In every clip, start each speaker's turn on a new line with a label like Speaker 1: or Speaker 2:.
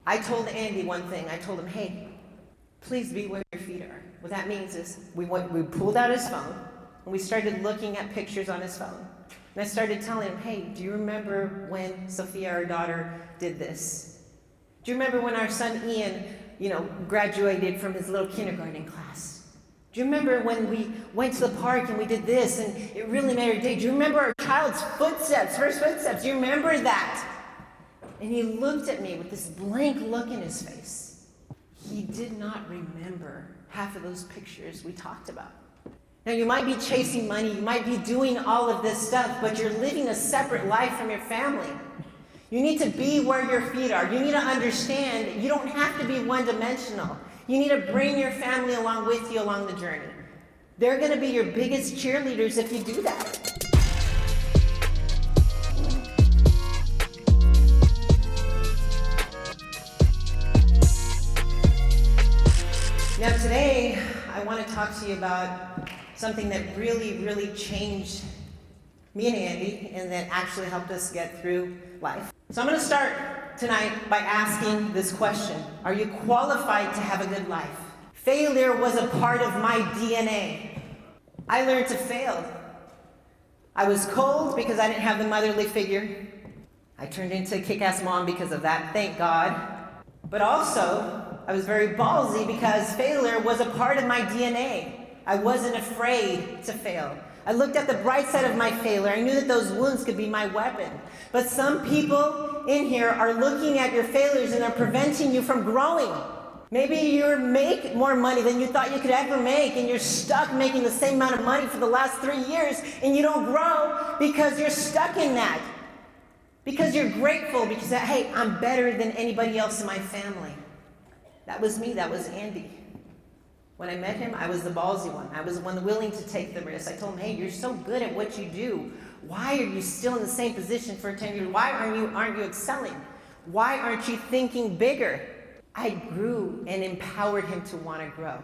Speaker 1: I told Andy one thing. I told him, hey, please be where your feet are. What that means is we pulled out his phone and we started looking at pictures on his phone. And I started telling him, hey, do you remember when Sophia, our daughter, did this? Do you remember when our son Ian, graduated from his little kindergarten class? Do you remember when we went to the park and we did this and it really made our day? Do you remember our child's first footsteps? Do you remember that? And he looked at me with this blank look in his face. He did not remember half of those pictures we talked about. Now, you might be chasing money, you might be doing all of this stuff, but you're living a separate life from your family. You need to be where your feet are. You need to understand you don't have to be one-dimensional. You need to bring your family along with you along the journey. They're going to be your biggest cheerleaders if you do that. Now today, I want to talk to you about something that really, really changed me and Andy and that actually helped us get through life. So I'm going to start tonight by asking this question. Are you qualified to have a good life? Failure was a part of my DNA. I learned to fail. I was cold because I didn't have the motherly figure. I turned into a kick-ass mom because of that, thank God. But also, I was very ballsy because failure was a part of my DNA. I wasn't afraid to fail. I looked at the bright side of my failure. I knew that those wounds could be my weapon. But some people in here are looking at your failures and are preventing you from growing. Maybe you make more money than you thought you could ever make, and you're stuck making the same amount of money for the last 3 years, and you don't grow because you're stuck in that. Because you're grateful because, hey, I'm better than anybody else in my family. That was me. That was Andy. When I met him, I was the ballsy one. I was the one willing to take the risk. I told him, hey, you're so good at what you do. Why are you still in the same position for 10 years? Why aren't you excelling? Why aren't you thinking bigger? I grew and empowered him to want to grow.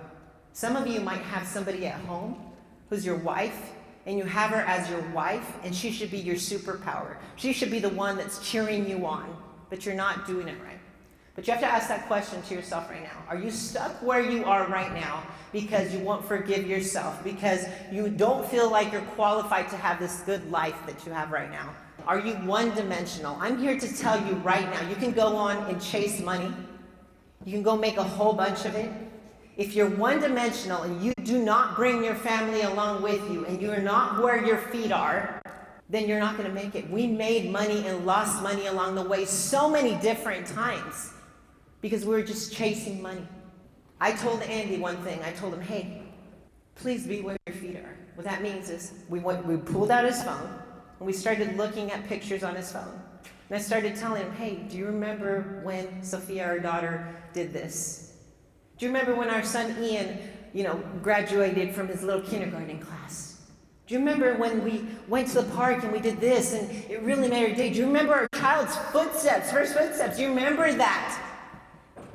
Speaker 1: Some of you might have somebody at home who's your wife, and you have her as your wife, and she should be your superpower. She should be the one that's cheering you on, but you're not doing it right. But you have to ask that question to yourself right now. Are you stuck where you are right now because you won't forgive yourself, because you don't feel like you're qualified to have this good life that you have right now? Are you one-dimensional? I'm here to tell you right now, you can go on and chase money. You can go make a whole bunch of it. If you're one-dimensional and you do not bring your family along with you and you're not where your feet are, then you're not going to make it. We made money and lost money along the way so many different times because we were just chasing money. I told Andy one thing. I told him, hey, please be where your feet are. What that means is we pulled out his phone and we started looking at pictures on his phone. And I started telling him, hey, do you remember when Sophia, our daughter, did this? Do you remember when our son Ian, graduated from his little kindergarten class? Do you remember when we went to the park and we did this and it really made our day? Do you remember our child's first footsteps? Do you remember that?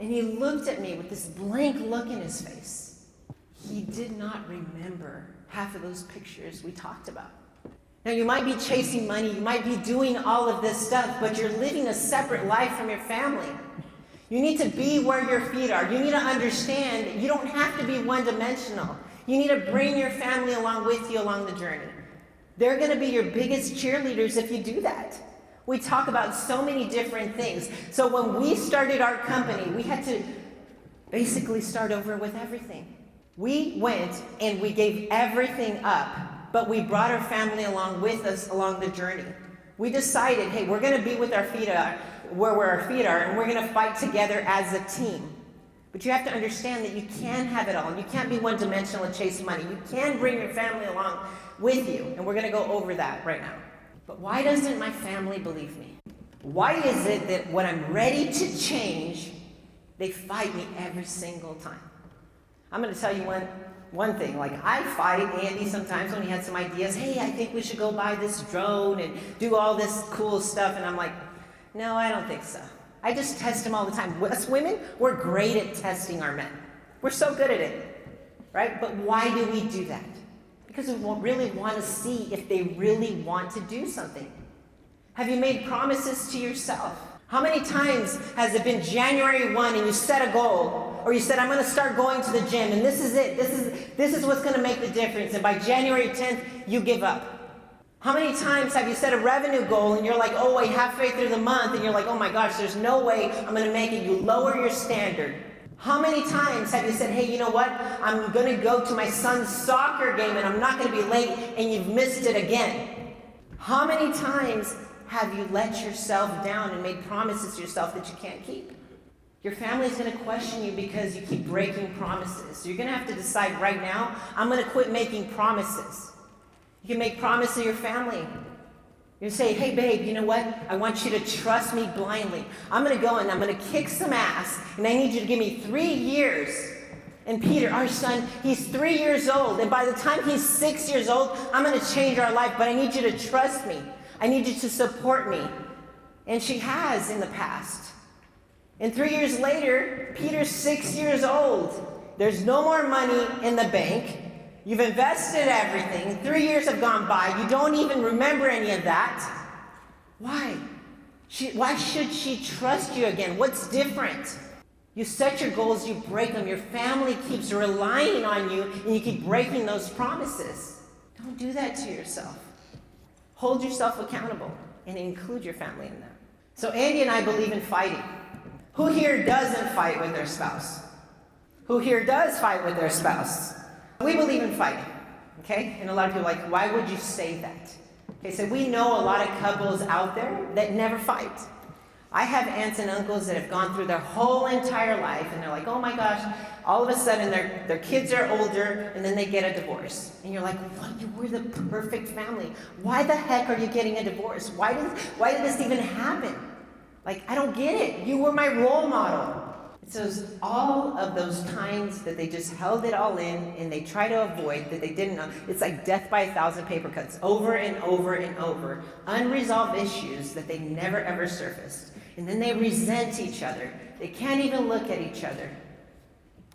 Speaker 1: And he looked at me with this blank look in his face. He did not remember half of those pictures we talked about. Now, you might be chasing money, you might be doing all of this stuff, but you're living a separate life from your family. You need to be where your feet are. You need to understand you don't have to be one-dimensional. You need to bring your family along with you along the journey. They're going to be your biggest cheerleaders if you do that. We talk about so many different things. So when we started our company, we had to basically start over with everything. We went and we gave everything up, but we brought our family along with us along the journey. We decided, hey, we're going to be with our feet where our feet are, and we're going to fight together as a team. But you have to understand that you can have it all. You can't be one-dimensional and chase money. You can bring your family along with you, and we're going to go over that right now. But why doesn't my family believe me? Why is it that when I'm ready to change, they fight me every single time? I'm going to tell you one thing. Like, I fight Andy sometimes when he has some ideas. Hey, I think we should go buy this drone and do all this cool stuff. And I'm like, no, I don't think so. I just test him all the time. Us women, we're great at testing our men. We're so good at it, right? But why do we do that? Because we really want to see if they really want to do something. Have you made promises to yourself? How many times has it been January 1 and you set a goal, or you said, I'm going to start going to the gym, and this is it, this is what's going to make the difference, and by January 10th, you give up? How many times have you set a revenue goal and you're like, oh wait, halfway through the month, and you're like, oh my gosh, there's no way I'm going to make it. You lower your standard. How many times have you said, hey, you know what, I'm going to go to my son's soccer game and I'm not going to be late, and you've missed it again? How many times have you let yourself down and made promises to yourself that you can't keep? Your family's going to question you because you keep breaking promises. So you're going to have to decide right now, I'm going to quit making promises. You can make promises to your family. You say, hey babe, you know what? I want you to trust me blindly. I'm going to go and I'm going to kick some ass, and I need you to give me 3 years. And Peter, our son, he's 3 years old, and by the time he's 6 years old, I'm going to change our life, but I need you to trust me. I need you to support me. And she has in the past. And 3 years later, Peter's 6 years old. There's no more money in the bank. You've invested everything. 3 years have gone by. You don't even remember any of that. Why? Why should she trust you again? What's different? You set your goals, you break them. Your family keeps relying on you, and you keep breaking those promises. Don't do that to yourself. Hold yourself accountable and include your family in that. So Andy and I believe in fighting. Who here doesn't fight with their spouse? Who here does fight with their spouse? We believe in fighting, okay? And a lot of people are like, why would you say that? Okay, so we know a lot of couples out there that never fight. I have aunts and uncles that have gone through their whole entire life, and they're like, oh my gosh, all of a sudden their kids are older, and then they get a divorce. And you're like, what? You were the perfect family. Why the heck are you getting a divorce? Why did this even happen? Like, I don't get it. You were my role model. So all of those times that they just held it all in and they try to avoid, that they didn't know, it's like death by 1,000 paper cuts, over and over and over. Unresolved issues that they never ever surfaced. And then they resent each other. They can't even look at each other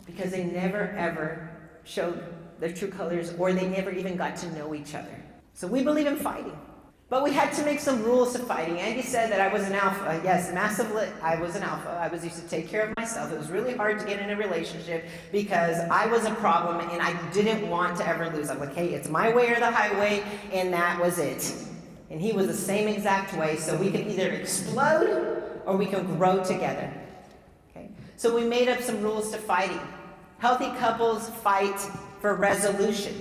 Speaker 1: because they never ever showed their true colors, or they never even got to know each other. So we believe in fighting. But we had to make some rules to fighting. Andy said that I was an alpha. Yes, massively, I was an alpha. I was used to take care of myself. It was really hard to get in a relationship because I was a problem and I didn't want to ever lose. I'm like, hey, it's my way or the highway, and that was it. And he was the same exact way, so we could either explode or we can grow together. Okay? So we made up some rules to fighting. Healthy couples fight for resolution.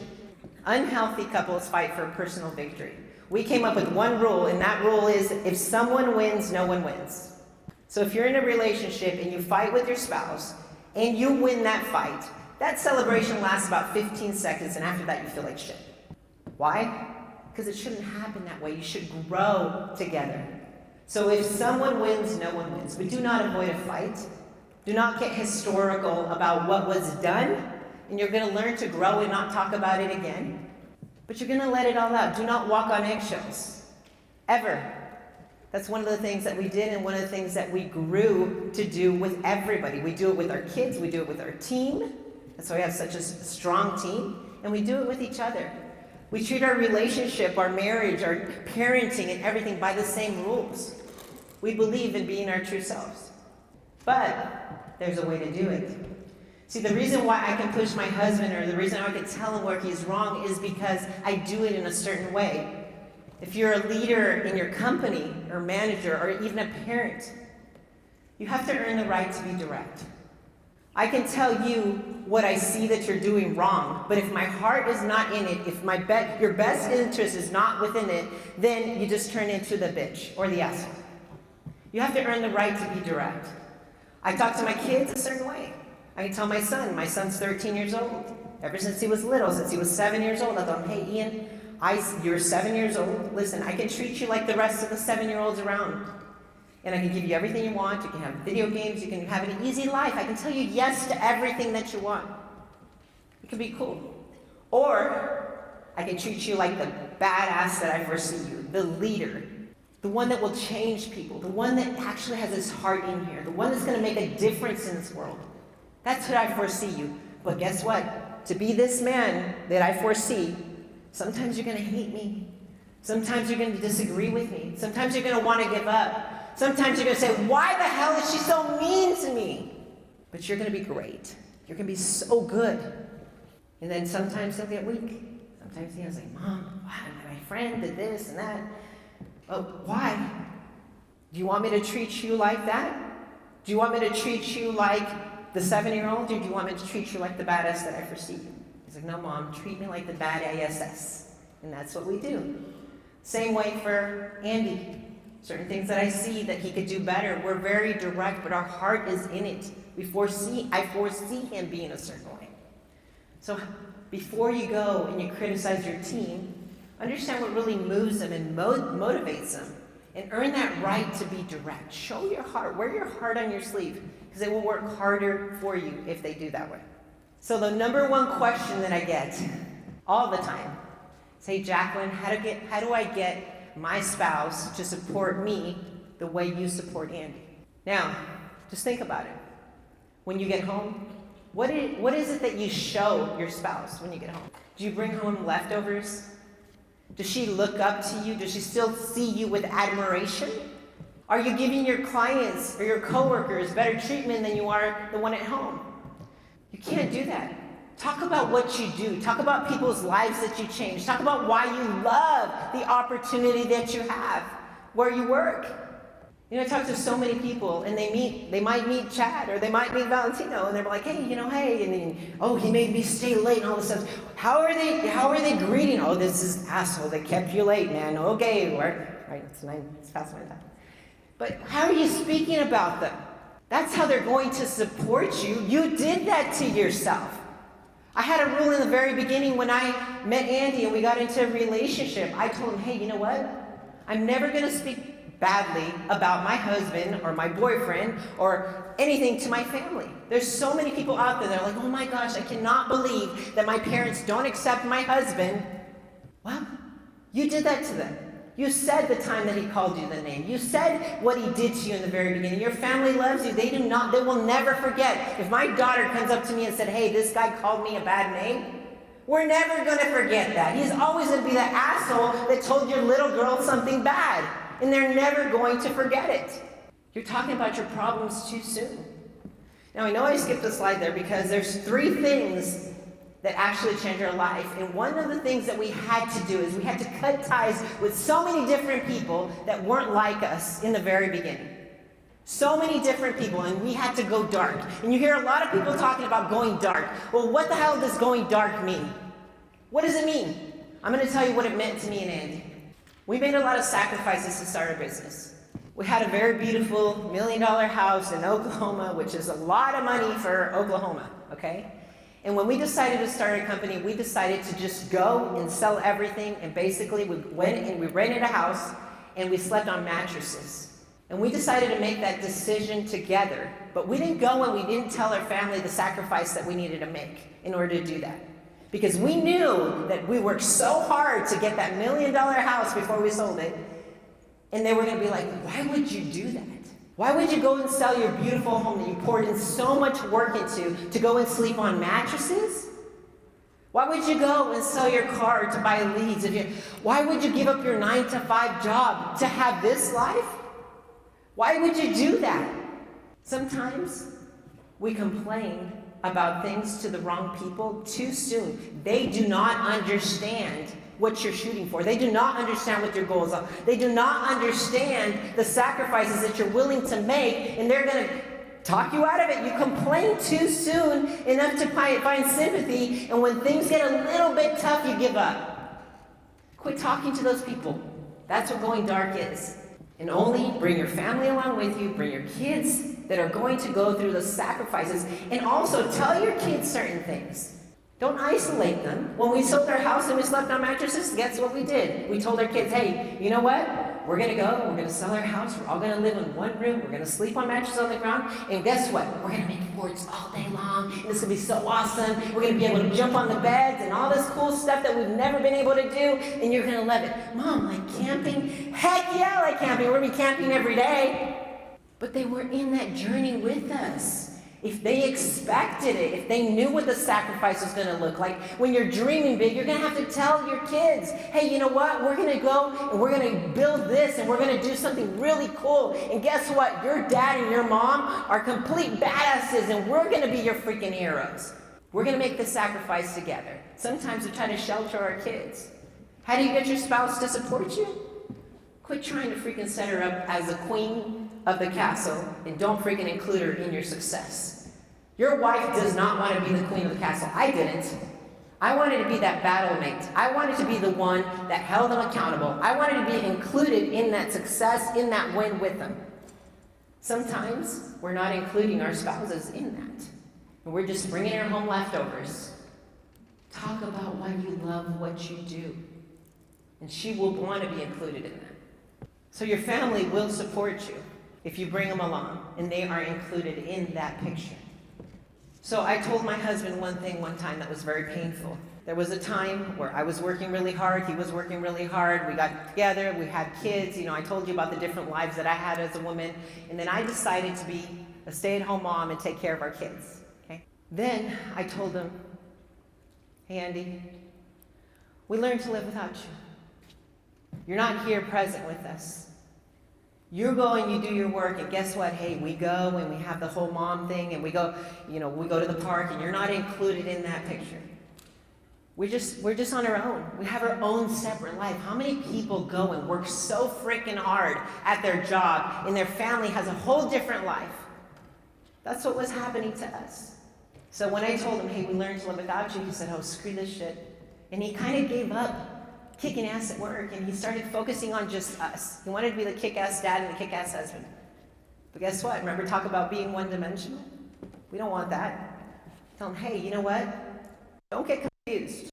Speaker 1: Unhealthy couples fight for personal victory. We came up with one rule, and that rule is, if someone wins, no one wins. So if you're in a relationship and you fight with your spouse, and you win that fight, that celebration lasts about 15 seconds, and after that you feel like shit. Why? Because it shouldn't happen that way. You should grow together. So if someone wins, no one wins. But do not avoid a fight. Do not get historical about what was done, and you're going to learn to grow and not talk about it again. But you're going to let it all out. Do not walk on eggshells. Ever. That's one of the things that we did, and one of the things that we grew to do with everybody. We do it with our kids. We do it with our team. That's why we have such a strong team. And we do it with each other. We treat our relationship, our marriage, our parenting, and everything by the same rules. We believe in being our true selves. But there's a way to do it. See, the reason why I can push my husband, or the reason I can tell him where he's wrong, is because I do it in a certain way. If you're a leader in your company, or manager, or even a parent, you have to earn the right to be direct. I can tell you what I see that you're doing wrong, but if my heart is not in it, if your best interest is not within it, then you just turn into the bitch or the asshole. You have to earn the right to be direct. I talk to my kids a certain way. I can tell my son's 13 years old. Ever since he was little, since he was 7 years old, I thought, hey Ian, you're 7 years old. Listen, I can treat you like the rest of the 7-year-olds around. And I can give you everything you want. You can have video games. You can have an easy life. I can tell you yes to everything that you want. It can be cool. Or I can treat you like the badass that I foresee you, the leader, the one that will change people, the one that actually has his heart in here, the one that's going to make a difference in this world. That's what I foresee you. But guess what? To be this man that I foresee, sometimes you're going to hate me. Sometimes you're going to disagree with me. Sometimes you're going to want to give up. Sometimes you're going to say, why the hell is she so mean to me? But you're going to be great. You're going to be so good. And then sometimes he'll get weak. Sometimes he'll say, Mom, my friend did this and that. Oh, why? Do you want me to treat you like that? Do you want me to treat you like the 7-year-old, or do you want me to treat you like the badass that I foresee you? He's like, no, Mom, treat me like the bad ASS. And that's what we do. Same way for Andy. Certain things that I see that he could do better. We're very direct, but our heart is in it. I foresee him being a certain way. So before you go and you criticize your team, understand what really moves them and motivates them. And earn that right to be direct. Show your heart. Wear your heart on your sleeve, because it will work harder for you if they do that way. So the number one question that I get all the time is, hey, Jacqueline, how do I get my spouse to support me the way you support Andy? Now, just think about it. When you get home, what is it that you show your spouse when you get home? Do you bring home leftovers? Does she look up to you? Does she still see you with admiration? Are you giving your clients or your coworkers better treatment than you are the one at home? You can't do that. Talk about what you do. Talk about people's lives that you change. Talk about why you love the opportunity that you have where you work. You know, I talk to so many people, and they might meet Chad, or they might meet Valentino, and they're like, hey, hey, and then, oh, he made me stay late, and all this stuff. How are they greeting? Oh, this is asshole that kept you late, man. Okay, right, it's past my time. But how are you speaking about them? That's how they're going to support you. You did that to yourself. I had a rule in the very beginning when I met Andy and we got into a relationship. I told him, hey, you know what? I'm never going to speak badly about my husband or my boyfriend or anything to my family. There's so many people out there that are like, oh my gosh, I cannot believe that my parents don't accept my husband. Well, you did that to them. You said the time that he called you the name. You said what he did to you in the very beginning. Your family loves you. They will never forget. If my daughter comes up to me and said, hey, this guy called me a bad name, we're never going to forget that. He's always going to be the asshole that told your little girl something bad. And they're never going to forget it. You're talking about your problems too soon. Now, I know I skipped a slide there because there's 3 things that actually change our life. And one of the things that we had to do is we had to cut ties with so many different people that weren't like us in the very beginning. So many different people, and we had to go dark. And you hear a lot of people talking about going dark. Well, what the hell does going dark mean? What does it mean? I'm going to tell you what it meant to me and Andy. We made a lot of sacrifices to start a business. We had a very beautiful $1 million house in Oklahoma, which is a lot of money for Oklahoma, okay? And when we decided to start a company, we decided to just go and sell everything, and basically we went and we rented a house and we slept on mattresses. And we decided to make that decision together, but we didn't go and we didn't tell our family the sacrifice that we needed to make in order to do that. Because we knew that we worked so hard to get that $1 million house before we sold it. And they were going to be like, why would you do that? Why would you go and sell your beautiful home that you poured in so much work into to go and sleep on mattresses? Why would you go and sell your car to buy leads? Why would you give up your 9-to-5 job to have this life? Why would you do that? Sometimes we complain about things to the wrong people too soon. They do not understand what you're shooting for. They do not understand what your goals are. They do not understand the sacrifices that you're willing to make, and they're going to talk you out of it. You complain too soon enough to find sympathy, and when things get a little bit tough, you give up. Quit talking to those people. That's what going dark is. And only bring your family along with you, bring your kids that are going to go through those sacrifices, and also tell your kids certain things. Don't isolate them. When we sold our house and we slept on mattresses, guess what we did? We told our kids, hey, you know what? We're going to go, we're going to sell our house, we're all going to live in one room, we're going to sleep on mattresses on the ground, and guess what? We're going to make forts all day long, and this is going to be so awesome. We're going to be able to jump on the beds and all this cool stuff that we've never been able to do, and you're going to love it. Mom, like camping? Heck yeah, I like camping. We're going to be camping every day. But they were in that journey with us. if they expected it, if they knew what the sacrifice was going to look like. When you're dreaming big, you're going to have to tell your kids, hey, you know what? We're going to go and we're going to build this and we're going to do something really cool. And guess what? Your dad and your mom are complete badasses and we're going to be your freaking heroes. We're going to make the sacrifice together. Sometimes we try to shelter our kids. How do you get your spouse to support you? Quit trying to freaking set her up as a queen of the castle and don't freaking include her in your success. Your wife does not want to be the queen of the castle. I didn't. I wanted to be that battle mate. I wanted to be the one that held them accountable. I wanted to be included in that success, in that win with them. Sometimes we're not including our spouses in that. And we're just bringing her home leftovers. Talk about why you love what you do. And she will want to be included in that. So your family will support you if you bring them along and they are included in that picture. So I told my husband one thing one time that was very painful. There was a time where I was working really hard, he was working really hard, we got together, we had kids, I told you about the different lives that I had as a woman, and then I decided to be a stay-at-home mom and take care of our kids, okay? Then I told him, hey Andy, we learned to live without you. You're not here present with us. You go and you do your work, and guess what? Hey, we go and we have the whole mom thing, and we go to the park, and you're not included in that picture. We're just on our own. We have our own separate life. How many people go and work so freaking hard at their job, and their family has a whole different life? That's what was happening to us. So when I told him, hey, we learned to live without you, he said, oh, screw this shit. And he kind of gave up kicking ass at work, and he started focusing on just us. He wanted to be the kick-ass dad and the kick-ass husband. But guess what? Remember, talk about being one-dimensional? We don't want that. Tell him, hey, you know what? Don't get confused.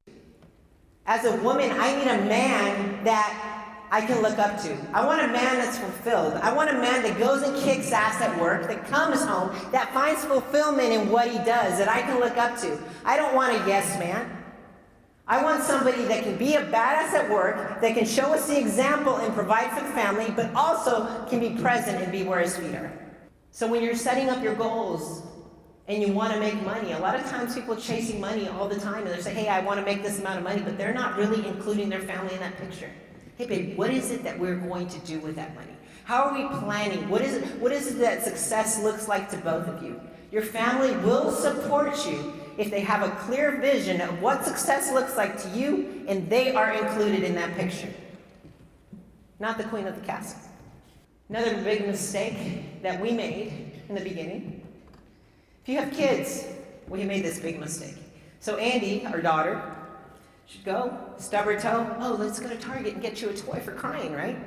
Speaker 1: As a woman, I need a man that I can look up to. I want a man that's fulfilled. I want a man that goes and kicks ass at work, that comes home, that finds fulfillment in what he does, that I can look up to. I don't want a yes man. I want somebody that can be a badass at work, that can show us the example and provide for the family, but also can be present and be where his feet are. So when you're setting up your goals and you want to make money, a lot of times people are chasing money all the time, and they say, hey, I want to make this amount of money, but they're not really including their family in that picture. Hey, babe, what is it that we're going to do with that money? How are we planning? What is it that success looks like to both of you? Your family will support you if they have a clear vision of what success looks like to you, and they are included in that picture. Not the queen of the castle. Another big mistake that we made in the beginning. If you have kids, we made this big mistake. So Andy, our daughter, should go, stub her toe. Oh, let's go to Target and get you a toy for crying, right?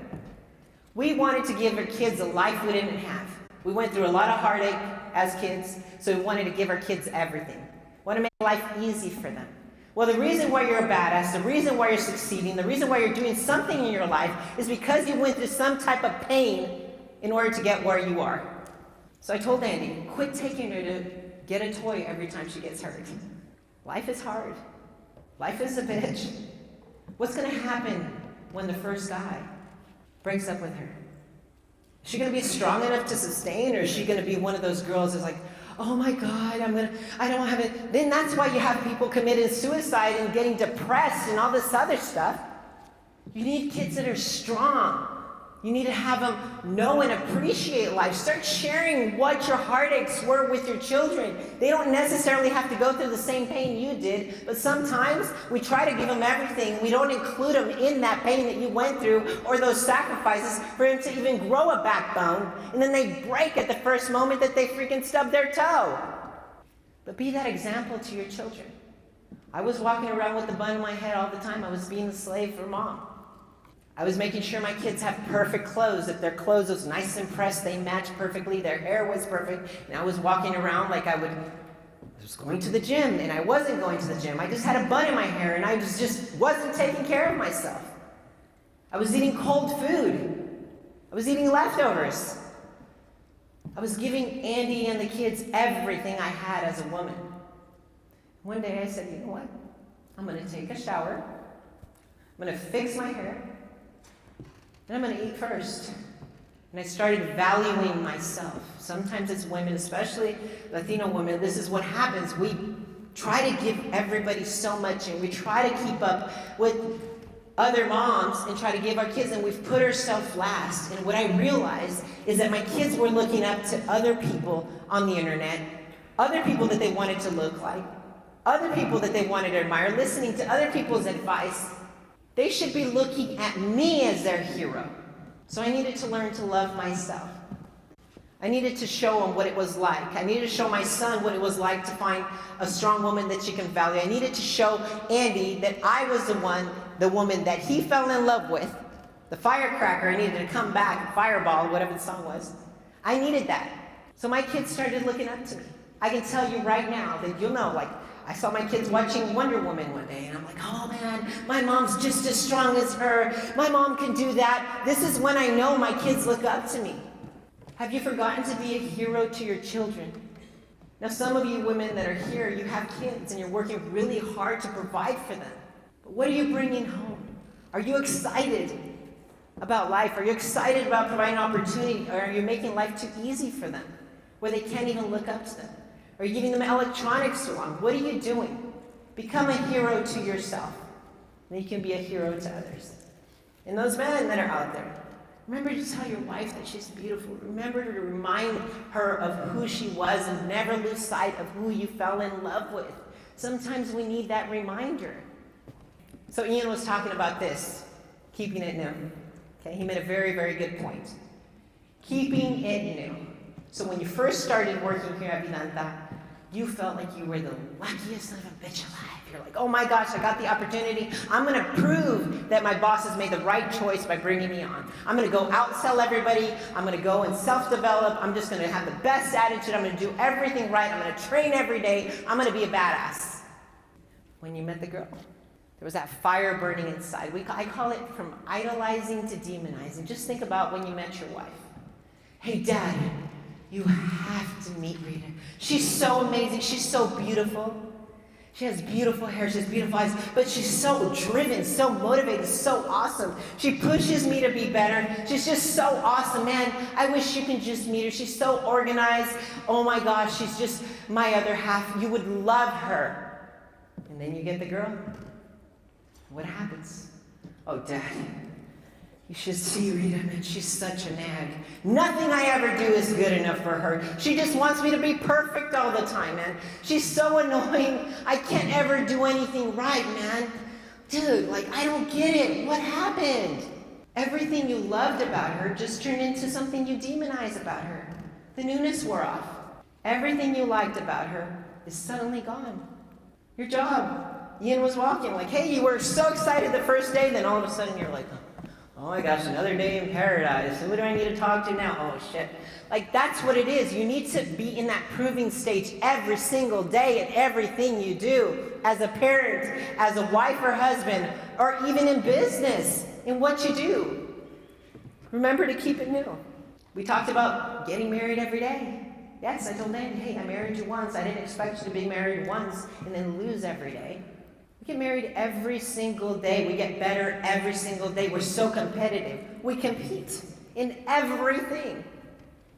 Speaker 1: We wanted to give our kids a life we didn't have. We went through a lot of heartache as kids, so we wanted to give our kids everything. Want to make life easy for them. Well, the reason why you're a badass, the reason why you're succeeding, the reason why you're doing something in your life is because you went through some type of pain in order to get where you are. So I told Andy, quit taking her to get a toy every time she gets hurt. Life is hard. Life is a bitch. What's going to happen when the first guy breaks up with her? Is she going to be strong enough to sustain, or is she going to be one of those girls that's like, oh my God, I don't have it. Then that's why you have people committing suicide and getting depressed and all this other stuff. You need kids that are strong. You need to have them know and appreciate life. Start sharing what your heartaches were with your children. They don't necessarily have to go through the same pain you did, but sometimes we try to give them everything. We don't include them in that pain that you went through or those sacrifices for them to even grow a backbone, and then they break at the first moment that they freaking stub their toe. But be that example to your children. I was walking around with the bun in my head all the time. I was being the slave for mom. I was making sure my kids have perfect clothes, that their clothes was nice and pressed, they matched perfectly, their hair was perfect, and I was walking around like I was going to the gym, and I wasn't going to the gym. I just had a bun in my hair, and I wasn't taking care of myself. I was eating cold food. I was eating leftovers. I was giving Andy and the kids everything I had as a woman. One day I said, you know what? I'm going to take a shower. I'm going to fix my hair. And I'm going to eat first. And I started valuing myself. Sometimes it's women, especially Latino women, this is what happens. We try to give everybody so much, and we try to keep up with other moms and try to give our kids, and we've put ourselves last. And what I realized is that my kids were looking up to other people on the internet, other people that they wanted to look like, other people that they wanted to admire, listening to other people's advice. They should be looking at me as their hero. So I needed to learn to love myself. I needed to show him what it was like. I needed to show my son what it was like to find a strong woman that she can value. I needed to show Andy that I was the woman that he fell in love with. The firecracker, I needed to come back, fireball, whatever the song was. I needed that. So my kids started looking up to me. I can tell you right now that you'll know, like, I saw my kids watching Wonder Woman one day, and I'm like, oh man, my mom's just as strong as her. My mom can do that. This is when I know my kids look up to me. Have you forgotten to be a hero to your children? Now, some of you women that are here, you have kids, and you're working really hard to provide for them. But what are you bringing home? Are you excited about life? Are you excited about providing opportunity? Or are you making life too easy for them, where they can't even look up to them? Are you giving them electronics along? What are you doing? Become a hero to yourself. Then you can be a hero to others. And those men that are out there, remember to tell your wife that she's beautiful. Remember to remind her of who she was, and never lose sight of who you fell in love with. Sometimes we need that reminder. So Ian was talking about this, keeping it new. Okay, he made a very, very good point. Keeping it new. So when you first started working here at Vidanta, you felt like you were the luckiest little bitch alive. You're like, oh my gosh, I got the opportunity. I'm going to prove that my boss has made the right choice by bringing me on. I'm going to go outsell everybody. I'm going to go and self-develop. I'm just going to have the best attitude. I'm going to do everything right. I'm going to train every day. I'm going to be a badass. When you met the girl, there was that fire burning inside. I call it from idolizing to demonizing. Just think about when you met your wife. Hey, Dad, you have to meet Rita. She's so amazing. She's so beautiful. She has beautiful hair. She has beautiful eyes. But she's so driven, so motivated, so awesome. She pushes me to be better. She's just so awesome, man. I wish you could just meet her. She's so organized. Oh my gosh, she's just my other half. You would love her. And then you get the girl. What happens? Oh, Dad, you should see Rita, man. She's such a nag. Nothing I ever do is good enough for her. She just wants me to be perfect all the time, man. She's so annoying. I can't ever do anything right, man. Dude, like, I don't get it. What happened? Everything you loved about her just turned into something you demonize about her. The newness wore off. Everything you liked about her is suddenly gone. Your job. Ian was walking like, hey, you were so excited the first day, then all of a sudden you're like, oh my gosh, another day in paradise. Who do I need to talk to now? Oh shit. Like, that's what it is. You need to be in that proving stage every single day in everything you do, as a parent, as a wife or husband, or even in business, in what you do. Remember to keep it new. We talked about getting married every day. Yes, I told Andy, hey, I married you once. I didn't expect you to be married once and then lose every day. We get married every single day. We get better every single day. We're so competitive. We compete in everything,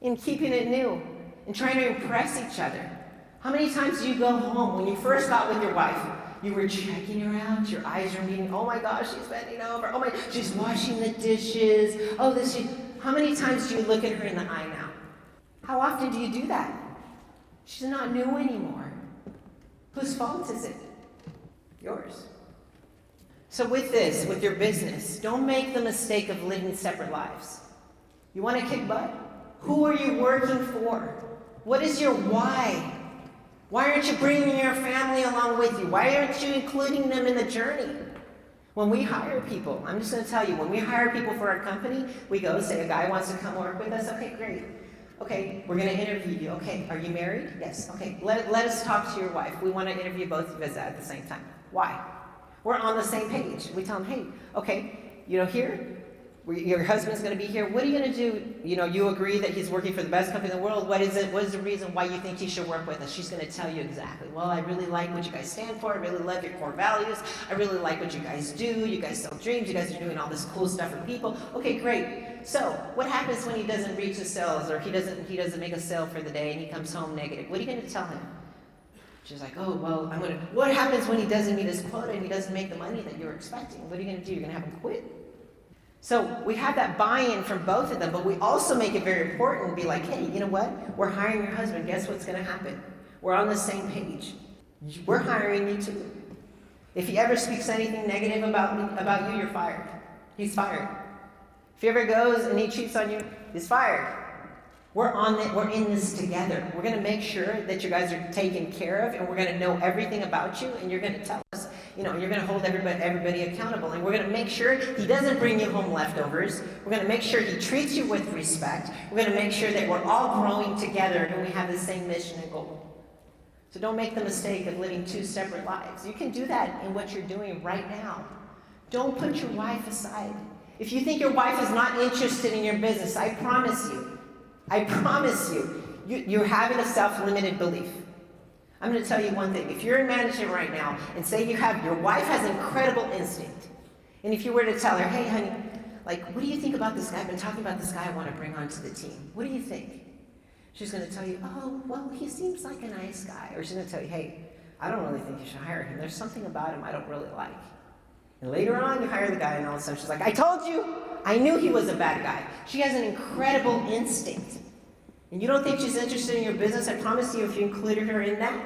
Speaker 1: in keeping it new, in trying to impress each other. How many times do you go home when you first got with your wife? You were checking her out. Your eyes are meeting. Oh my gosh, she's bending over. Oh my, she's washing the dishes. Oh, this. How many times do you look at her in the eye now? How often do you do that? She's not new anymore. Whose fault is it? Yours. So with this, with your business, don't make the mistake of living separate lives. You want to kick butt? Who are you working for? What is your why? Why aren't you bringing your family along with you? Why aren't you including them in the journey? When we hire people, I'm just going to tell you, when we hire people for our company, we go say a guy wants to come work with us. Okay, great. Okay, we're going to interview you. Okay, are you married? Yes. Okay, let us talk to your wife. We want to interview both of us at the same time. Why? We're on the same page. We tell them, hey, okay, here, your husband's going to be here. What are you going to do? You agree that he's working for the best company in the world. What is it? What is the reason why you think he should work with us? She's going to tell you exactly. Well, I really like what you guys stand for. I really love your core values. I really like what you guys do. You guys sell dreams. You guys are doing all this cool stuff for people. Okay, great. So what happens when he doesn't reach his sales, or he doesn't make a sale for the day and he comes home negative? What are you going to tell him? She's like, oh, well, what happens when he doesn't meet his quota and he doesn't make the money that you're expecting? What are you going to do? You're going to have him quit? So we have that buy-in from both of them, but we also make it very important and be like, hey, you know what? We're hiring your husband. Guess what's going to happen? We're on the same page. We're hiring you too. If he ever speaks anything negative about you, you're fired. He's fired. If he ever goes and he cheats on you, he's fired. We're in this together. We're going to make sure that you guys are taken care of, and we're going to know everything about you, and you're going to tell us, you're going to hold everybody accountable, and we're going to make sure he doesn't bring you home leftovers. We're going to make sure he treats you with respect. We're going to make sure that we're all growing together and we have the same mission and goal. So don't make the mistake of living two separate lives. You can do that in what you're doing right now. Don't put your wife aside. If you think your wife is not interested in your business, I promise you, you're having a self-limited belief. I'm going to tell you one thing. If you're in management right now and say your wife has incredible instinct, and if you were to tell her, hey, honey, what do you think about this guy? I've been talking about this guy I want to bring onto the team. What do you think? She's going to tell you, oh, well, he seems like a nice guy. Or she's going to tell you, hey, I don't really think you should hire him. There's something about him I don't really like. And later on, you hire the guy, and all of a sudden she's like, I told you, I knew he was a bad guy. She has an incredible instinct. And you don't think she's interested in your business? I promise you, if you included her in that,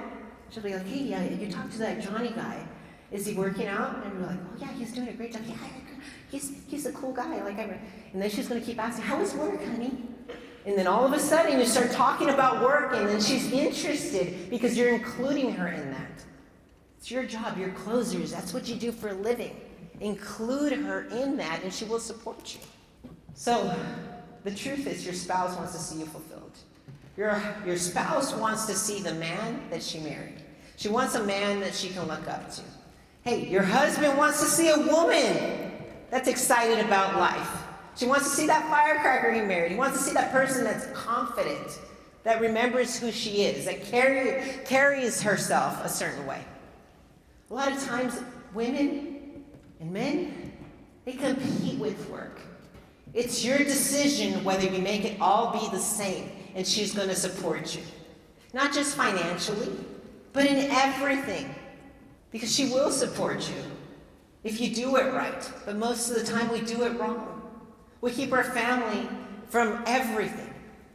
Speaker 1: she'll be like, hey, you talked to that Johnny guy. Is he working out? And you're like, oh, yeah, he's doing a great job. Yeah, he's a cool guy. And then she's going to keep asking, how was work, honey? And then all of a sudden, you start talking about work, and then she's interested because you're including her in that. It's your job. You're closers. That's what you do for a living. Include her in that, and she will support you. So the truth is, your spouse wants to see you fulfilled. Your spouse wants to see the man that she married. She wants a man that she can look up to. Hey, your husband wants to see a woman that's excited about life. She wants to see that firecracker he married. He wants to see that person that's confident, that remembers who she is, that carries herself a certain way. A lot of times, women and men, they compete with work. It's your decision whether you make it all be the same, and she's going to support you. Not just financially, but in everything. Because she will support you if you do it right. But most of the time, we do it wrong. We keep our family from everything.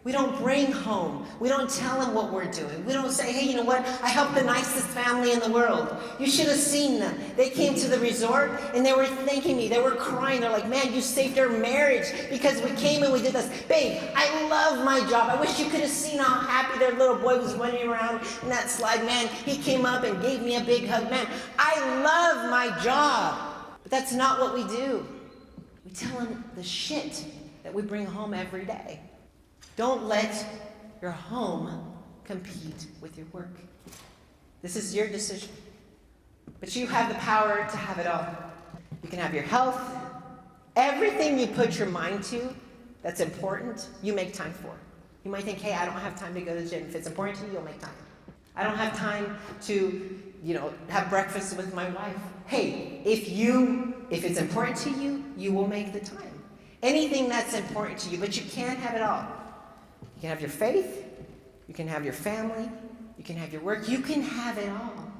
Speaker 1: We don't bring home. We don't tell them what we're doing. We don't say, hey, you know what? I helped the nicest family in the world. You should have seen them. They came to the resort and they were thanking me. They were crying. They're like, man, you saved our marriage because we came and we did this. Babe, I love my job. I wish you could have seen how happy their little boy was running around in that slide. Man, he came up and gave me a big hug. Man, I love my job. But that's not what we do. We tell them the shit that we bring home every day. Don't let your home compete with your work. This is your decision. But you have the power to have it all. You can have your health. Everything you put your mind to that's important, you make time for. You might think, hey, I don't have time to go to the gym. If it's important to you, you'll make time. I don't have time to, have breakfast with my wife. Hey, if it's important to you, you will make the time. Anything that's important to you, but you can't have it all. You can have your faith, you can have your family, you can have your work, you can have it all.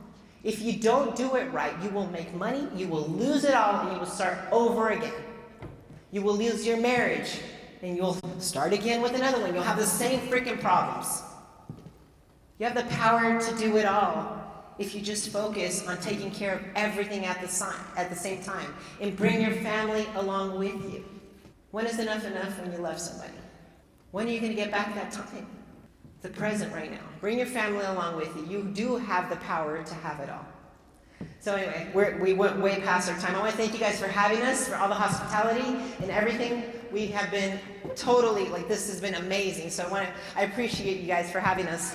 Speaker 1: If you don't do it right, you will make money, you will lose it all, and you will start over again. You will lose your marriage, and you'll start again with another one. You'll have the same freaking problems. You have the power to do it all if you just focus on taking care of everything at the same time and bring your family along with you. When is enough when you love somebody? When are you going to get back that time? The present right now. Bring your family along with you. You do have the power to have it all. So anyway, we went way past our time. I want to thank you guys for having us, for all the hospitality and everything. We have been totally, this has been amazing. So I appreciate you guys for having us.